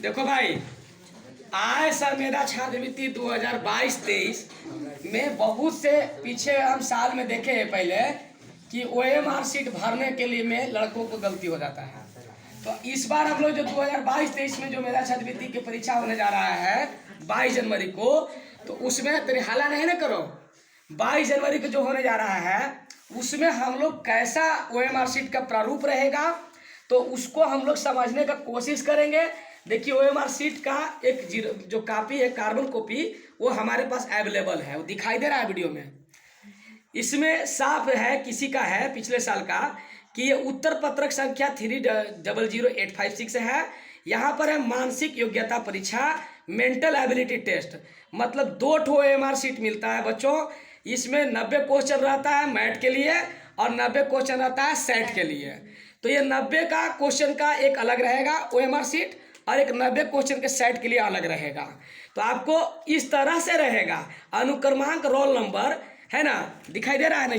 देखो भाई, आय संविदा छात्रवृत्ति 2022-23 में बहुत से पीछे हम साल में देखे हैं पहले कि OMR सीट भरने के लिए में लड़कों को गलती हो जाता है। तो इस बार हम लोग जो 2022-23 में जो मेधा छात्रवृत्ति की परीक्षा होने जा रहा है 22 जनवरी को, तो उसमें तेरे हाला नहीं ना करो, 22 जनवरी को जो होने जा रहा है उसमें हम लोग कैसा OMR सीट का प्रारूप रहेगा तो उसको हम लोग समझने का कोशिश करेंगे। देखिए OMR सीट का एक जो कॉपी है, कार्बन कॉपी, वो हमारे पास अवेलेबल है, वो दिखाई दे रहा है वीडियो में। इसमें साफ है, किसी का है पिछले साल का, कि ये उत्तर पत्रक संख्या 300856 है। यहाँ पर है मानसिक योग्यता परीक्षा, मेंटल एबिलिटी टेस्ट, मतलब 2 OMR सीट मिलता है बच्चों। इसमें 90 क्वेश्चन रहता है मैथ के लिए और 90 क्वेश्चन रहता है सेट के लिए। तो ये 90 का क्वेश्चन का एक अलग रहेगा OMR सीट और एक 90 क्वेश्चन के सेट के लिए अलग रहेगा। तो आपको इस तरह से रहेगा, अनुक्रमांक, रोल नंबर है ना, दिखाई दे रहा है ना।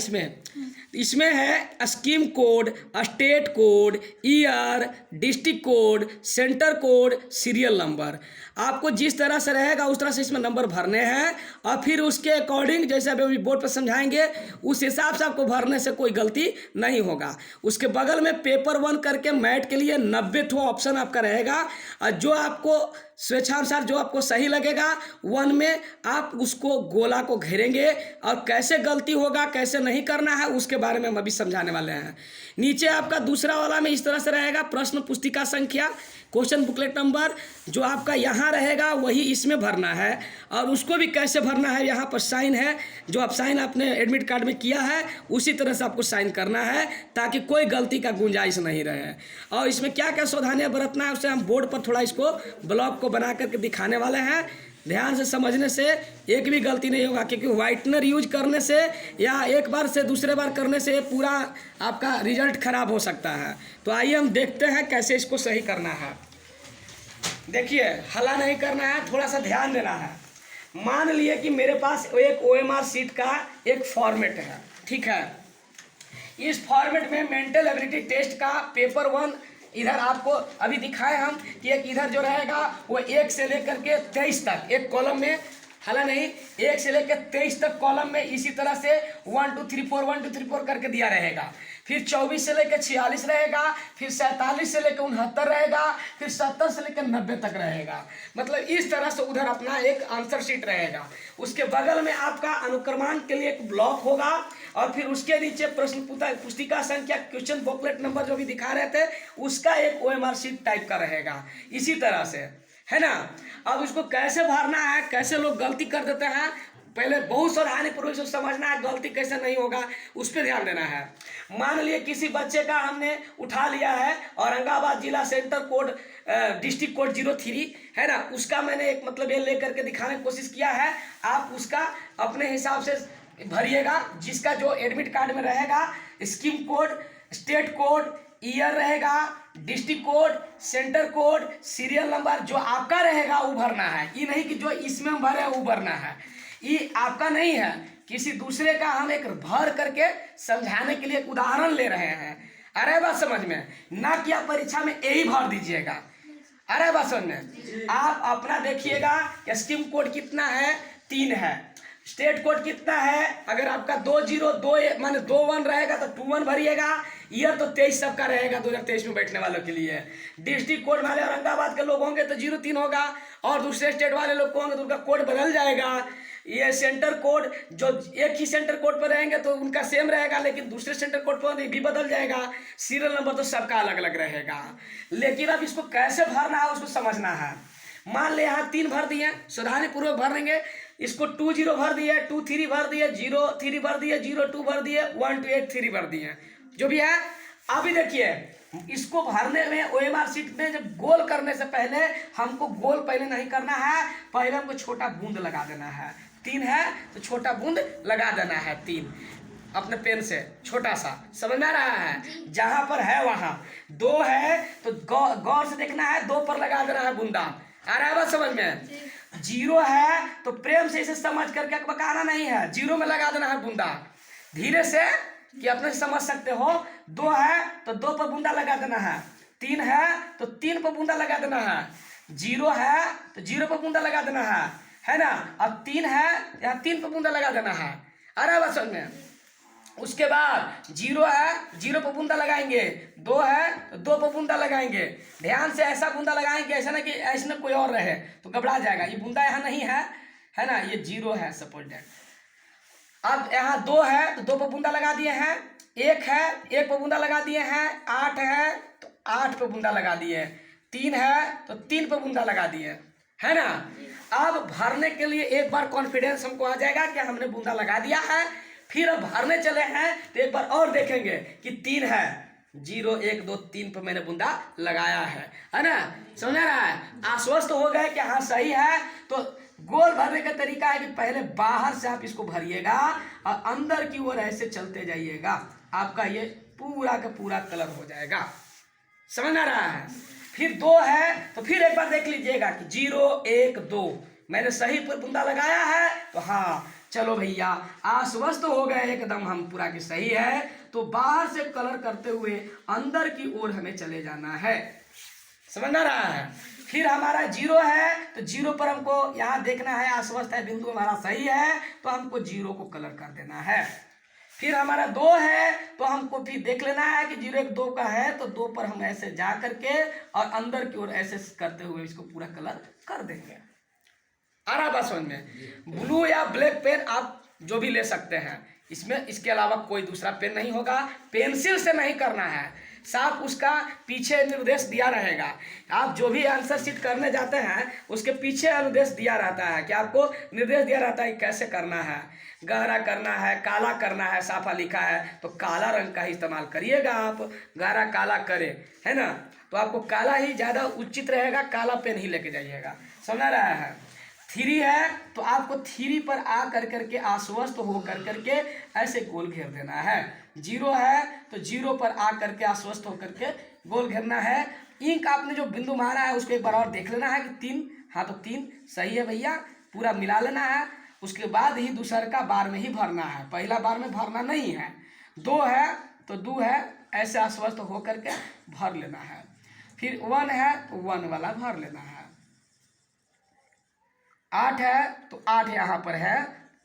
इसमें है scheme code, state code, year, district code, centre code, serial number. आपको जिस तरह से रहेगा उस तरह से इसमें नंबर भरने हैं और फिर उसके अकॉर्डिंग जैसे अभी बोर्ड पर समझाएंगे उस हिसाब से आपको भरने से कोई गलती नहीं होगा। उसके बगल में पेपर 1 करके मैथ के लिए 90 ऑप्शन आपका रहेगा और जो आपको स्वेच्छानुसार जो आपको सही लगेगा 1 में आप उसको गोला को घेरेंगे और कैसे गलती होगा, कैसे नहीं करना है, उसके बारे में हम अभी समझाने वाले हैं। नीचे आपका दूसरा वाला में इस तरह से रहेगा, प्रश्न पुस्तिका संख्या, क्वेश्चन बुकलेट नंबर, जो आपका यहाँ रहेगा वही इसमें भरना है और उसको भी कैसे भरना है, यहाँ पर साइन है, जो आप साइन आपने एडमिट कार्ड में किया है उसी तरह से आपको साइन करना है ताकि कोई गलती का गुंजाइश नहीं रहे। और इसमें क्या क्या सावधानियाँ बरतना है उसे हम बोर्ड पर थोड़ा इसको ब्लॉक को बना करके दिखाने वाले हैं। ध्यान से समझने से एक भी गलती नहीं होगा, क्योंकि व्हाइटनर यूज करने से या एक बार से दूसरे बार करने से पूरा आपका रिजल्ट खराब हो सकता है। तो आइए हम देखते हैं कैसे इसको सही करना है। देखिए, हला नहीं करना है, थोड़ा सा ध्यान देना है। मान लिए कि मेरे पास एक OMR सीट का एक फॉर्मेट है, ठीक है। इस फॉर्मेट में मेंटल एबिलिटी टेस्ट का पेपर 1 इधर आपको अभी दिखाए हम कि एक इधर जो रहेगा वो 1 से लेकर के 23 तक एक कॉलम में, हाला नहीं, 1 से लेकर 23 तक कॉलम में इसी तरह से 1 2 3 4 1 2 3 4 करके दिया रहेगा। फिर 24 से लेकर 46 रहेगा, फिर 47 से लेकर 69 रहेगा, फिर 70 से लेकर 90 तक रहेगा। मतलब इस तरह से उधर अपना एक आंसर शीट रहेगा। उसके बगल में आपका अनुक्रमांक के लिए एक ब्लॉक होगा और फिर उसके नीचे प्रश्न पुस्तिका संख्या, क्वेश्चन बुकलेट नंबर जो भी दिखा रहे थे उसका एक OMR शीट टाइप का रहेगा, इसी तरह से, है ना। अब इसको कैसे भरना है, कैसे लोग गलती कर देते हैं, पहले बहुत सावधानी पूर्वक समझना है, गलती कैसे नहीं होगा उस पर ध्यान देना है। मान लिए किसी बच्चे का हमने उठा लिया है औरंगाबाद जिला सेंटर कोड डिस्ट्रिक्ट कोड 03 है ना, उसका मैंने एक मतलब ये लेकर के दिखाने की कोशिश किया है। आप उसका अपने हिसाब से भरिएगा, जिसका जो एडमिट कार्ड में रहेगा scheme code, state code, year रहेगा, district code, centre code, serial number जो आपका रहेगा वो भरना है। ये नहीं कि जो इसमें भरे वो भरना है, ये आपका नहीं है, किसी दूसरे का हम एक भर करके समझाने के लिए एक उदाहरण ले रहे हैं। अरे बात समझ में ना कि आप परीक्षा में यही भर दीजिएगा। अरे बात समझ में आप अपना देखिएगा, स्कीम कोड कितना है, 3 है, स्टेट कोड कितना है, अगर आपका 202 माने 21 रहेगा तो 21 भरिएगा, ईयर तो 23 सबका रहेगा 2023 में बैठने वालों के लिए। डिस्ट्रिक्ट कोड वाले औरंगाबाद के लोग होंगे तो 03 होगा और दूसरे स्टेट वाले लोग को होंगे तो उनका कोड बदल जाएगा। ये सेंटर कोड जो एक ही सेंटर कोड पर रहेंगे तो उनका सेम रहेगा, लेकिन दूसरे सेंटर कोड पर भी बदल जाएगा। सीरियल नंबर तो सबका अलग अलग रहेगा। लेकिन अब इसको कैसे भरना है उसको समझना है। मान ले यहाँ 3 भर दिए, सावधानी पूर्वक भर देंगे। इसको 20 भर दिए, 23 भर दिए, 03 भर दिए, 02 भर दिए, 1283 भर दिए, जो भी है। अभी देखिए इसको भरने में OMR सीट में जब गोल करने से पहले हमको गोल पहले नहीं करना है, पहले हमको छोटा बूंद लगा देना है। 3 है तो छोटा बूंद लगा देना है, 3 अपने पेन से छोटा सा, समझ में आ रहा है। जहां पर है वहां 2 है तो गौर से देखना है, 2 पर लगा देना है बूंदा। आ रहा है बात समझ में। 0 है तो प्रेम से इसे समझ करके बकाना नहीं है, 0 में लगा देना है बूंदा, धीरे से कि अपने समझ सकते हो। 2 है तो 2 पर बूंदा लगा देना है, 3 है तो 3 पर बूंदा लगा देना है, जीरो है तो जीरो पर बूंदा लगा देना है ना। अब 3 है, यहाँ 3 पर बूंदा लगा देना है। आ रहा है बात समझ में। उसके बाद जीरो है, जीरो पर बूंदा लगाएंगे। 2 है तो 2 पर बूंदा लगाएंगे। ध्यान से ऐसा बूंदा लगाएंगे, ऐसा ना कि ऐसे ना कोई और रहे तो घबरा जाएगा। ये बूंदा यहाँ नहीं है ना, ये जीरो है सपोज दैट। अब यहाँ 2 है तो 2 पर बूंदा लगा दिए हैं। 1 है, 1 पर बूंदा लगा दिए हैं। 8 है तो 8 पर बूंदा लगा दिए। 3 है तो 3 पर बूंदा लगा दिए, है ना। अब भरने के लिए एक बार कॉन्फिडेंस हमको आ जाएगा कि हमने बूंदा लगा दिया है। फिर अब भरने चले हैं तो एक बार और देखेंगे कि 3 है, 0 1 2 3 पर मैंने बूंदा लगाया है ना। समझ रहा है। आश्वस्त हो गए कि हाँ सही है। तो गोल भरने का तरीका है कि पहले बाहर से आप इसको भरिएगा और अंदर की ओर ऐसे चलते जाइएगा, आपका ये पूरा का पूरा कलर हो जाएगा। समझ आ रहा है। फिर 2 है तो फिर एक बार देख लीजिएगा कि 0 1 2 मैंने सही पर बूंदा लगाया है। तो हाँ चलो भैया आश्वस्त हो गए एकदम हम पूरा कि सही है। तो बाहर से कलर करते हुए अंदर की ओर हमें चले जाना है। समझ आ रहा है। फिर हमारा 0 है तो 0 पर हमको यहाँ देखना है, आश्वस्त है, बिंदु हमारा सही है तो हमको 0 को कलर कर देना है। फिर हमारा 2 है तो हमको फिर देख लेना है कि 0 1 2 का है तो 2 पर हम ऐसे जा करके और अंदर की ओर ऐसे करते हुए इसको पूरा कलर कर देंगे। आ रहा बात समझ में। ब्लू या ब्लैक पेन आप जो भी ले सकते हैं इसमें, इसके अलावा कोई दूसरा पेन नहीं होगा। पेंसिल से नहीं करना है, साफ उसका पीछे निर्देश दिया रहेगा। आप जो भी आंसर शीट करने जाते हैं उसके पीछे अनुदेश दिया रहता है कि आपको निर्देश दिया रहता है कि कैसे करना है, गहरा करना है, काला करना है। साफा लिखा है तो काला रंग का ही इस्तेमाल करिएगा आप, गहरा काला करें, है ना। तो आपको काला ही ज़्यादा उचित रहेगा, काला पेन ही लेके जाइएगा। समझ रहा है। 3 है तो आपको 3 पर आ करके आश्वस्त हो करके ऐसे गोल घेर देना है। 0 है तो 0 पर आ करके आश्वस्त होकर के गोल घेरना है। इंक आपने जो बिंदु मारा है उसको एक बार और देख लेना है कि 3, हाँ तो 3 सही है भैया, पूरा मिला लेना है। उसके बाद ही दूसरा का बार में ही भरना है, पहला बार में भरना नहीं है। 2 है तो 2 है, ऐसे आश्वस्त हो करके भर लेना है। फिर 1 है तो 1 वाला भर लेना है। 8 है तो 8 यहाँ पर है,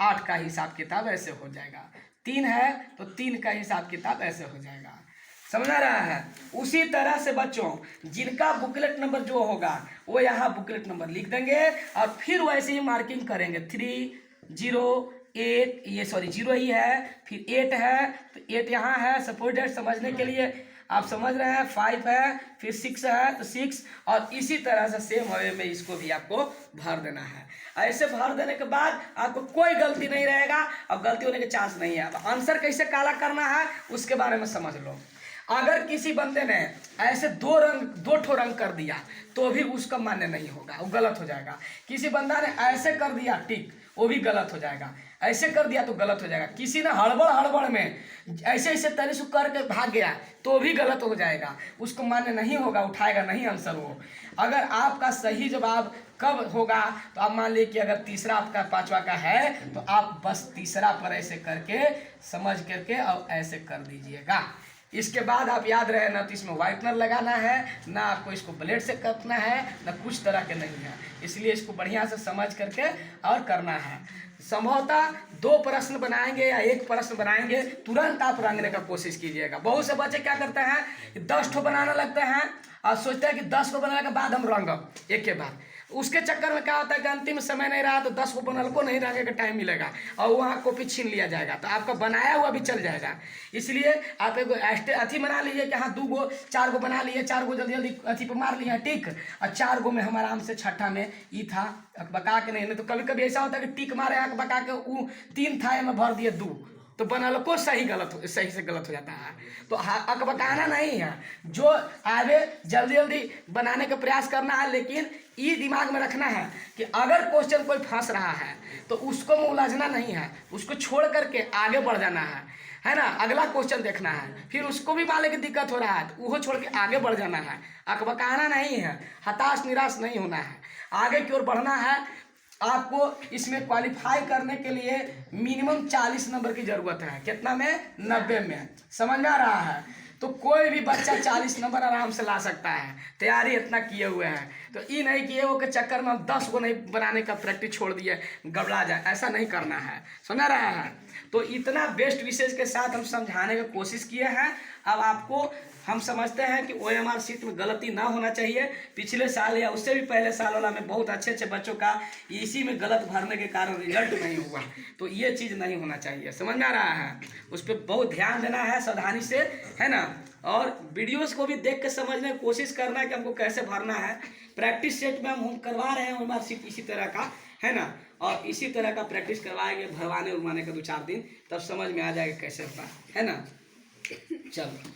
8 का हिसाब किताब ऐसे हो जाएगा। 3 है तो 3 का हिसाब किताब ऐसे हो जाएगा। समझ आ रहा है। उसी तरह से बच्चों जिनका बुकलेट नंबर जो होगा वो यहाँ बुकलेट नंबर लिख देंगे और फिर वैसे ही मार्किंग करेंगे। 3 0 8 ये सॉरी 0 ही है, फिर 8 है तो 8 यहाँ है। सपोज दैट समझने के लिए आप समझ रहे हैं। 5 है फिर 6 है तो 6, और इसी तरह से सेम वे में इसको भी आपको भर देना है। ऐसे भर देने के बाद आपको कोई गलती नहीं रहेगा और गलती होने के चांस नहीं है। अब आंसर कैसे काला करना है उसके बारे में समझ लो। अगर किसी बंदे ने ऐसे 2 ठो रंग कर दिया तो भी उसका मान्य नहीं होगा, वो गलत हो जाएगा। किसी बंदा ने ऐसे कर दिया टिक, वो भी गलत हो जाएगा। ऐसे कर दिया तो गलत हो जाएगा। किसी ने हड़बड़ में ऐसे ऐसे तरह से करके भाग गया तो भी गलत हो जाएगा, उसको मान्य नहीं होगा, उठाएगा नहीं आंसर वो। अगर आपका सही जवाब कब होगा तो आप मान लीजिए कि अगर तीसरा आपका 5वां का है तो आप बस तीसरा पर ऐसे करके समझ करके और ऐसे कर दीजिएगा। इसके बाद आप याद रहे ना तो इसमें वाइटनर लगाना है, ना आपको इसको ब्लेड से करना है, ना कुछ तरह के नहीं है। इसलिए इसको बढ़िया से समझ करके और करना है। संभवतः 2 प्रश्न बनाएंगे या 1 प्रश्न बनाएंगे, तुरंत आप रंगने का कोशिश कीजिएगा। बहुत से बच्चे क्या करते हैं 10 ठो बनाने लगते हैं और सोचते हैं कि 10 को बनाने के बाद हम रंगब एक के बाद। उसके चक्कर में क्या होता है कि अंतिम समय नहीं रहा तो 10 को बनल को नहीं रंगे का टाइम मिलेगा और वहाँ कॉपी छीन लिया जाएगा, तो आपका बनाया हुआ भी चल जाएगा। इसलिए आप एगो अथी बना लीजिए कि हाँ 2 गो 4 गो बना लिए, 4 गो जल्दी जल्दी अथी पर मार लिए टिक, और 4 गो में हम आराम से छठा में ई था अकबका के नहीं तो कभी कभी ऐसा होता है कि टिक मारे अकबका के वो 3 था में भर दिए 2, तो बनल को सही से गलत हो जाता है। तो अकबकाना नहीं है, जो आगे जल्दी जल्दी बनाने का प्रयास करना है, लेकिन ये दिमाग में रखना है कि अगर क्वेश्चन कोई फंस रहा है तो उसको उलझना नहीं है, उसको छोड़ करके आगे बढ़ जाना है ना। अगला क्वेश्चन देखना है, फिर उसको भी मान ले कि दिक्कत हो रहा है तो वो छोड़ के आगे बढ़ जाना है। अकबकाना नहीं है, हताश निराश नहीं होना है, आगे की ओर बढ़ना है। आपको इसमें क्वालिफाई करने के लिए मिनिमम 40 नंबर की जरूरत है। कितना में 90 में। समझ में आ रहा है। तो कोई भी बच्चा 40 नंबर आराम से ला सकता है, तैयारी इतना किए हुए हैं। तो ये नहीं कि वो के चक्कर में हम 10 को नहीं बनाने का प्रैक्टिस छोड़ दिए, गबड़ा जाए, ऐसा नहीं करना है, समझ रहा है। तो इतना बेस्ट विशेष के साथ हम समझाने की कोशिश किए हैं। अब आपको हम समझते हैं कि OMR शीट में गलती ना होना चाहिए। पिछले साल या उससे भी पहले साल वाला में बहुत अच्छे अच्छे बच्चों का इसी में गलत भरने के कारण रिजल्ट नहीं हुआ, तो ये चीज़ नहीं होना चाहिए, समझ में आ रहा है। उस पर बहुत ध्यान देना है, सावधानी से, है ना। और वीडियोस को भी देख के समझने की कोशिश करना है कि हमको कैसे भरना है। प्रैक्टिस सेट में हम करवा रहे हैं OMR शीट इसी तरह का, है ना, और इसी तरह का प्रैक्टिस करवाएंगे भरवाने उरवाने का 2-4 दिन, तब समझ में आ जाएगा कैसे होता है ना। चलो।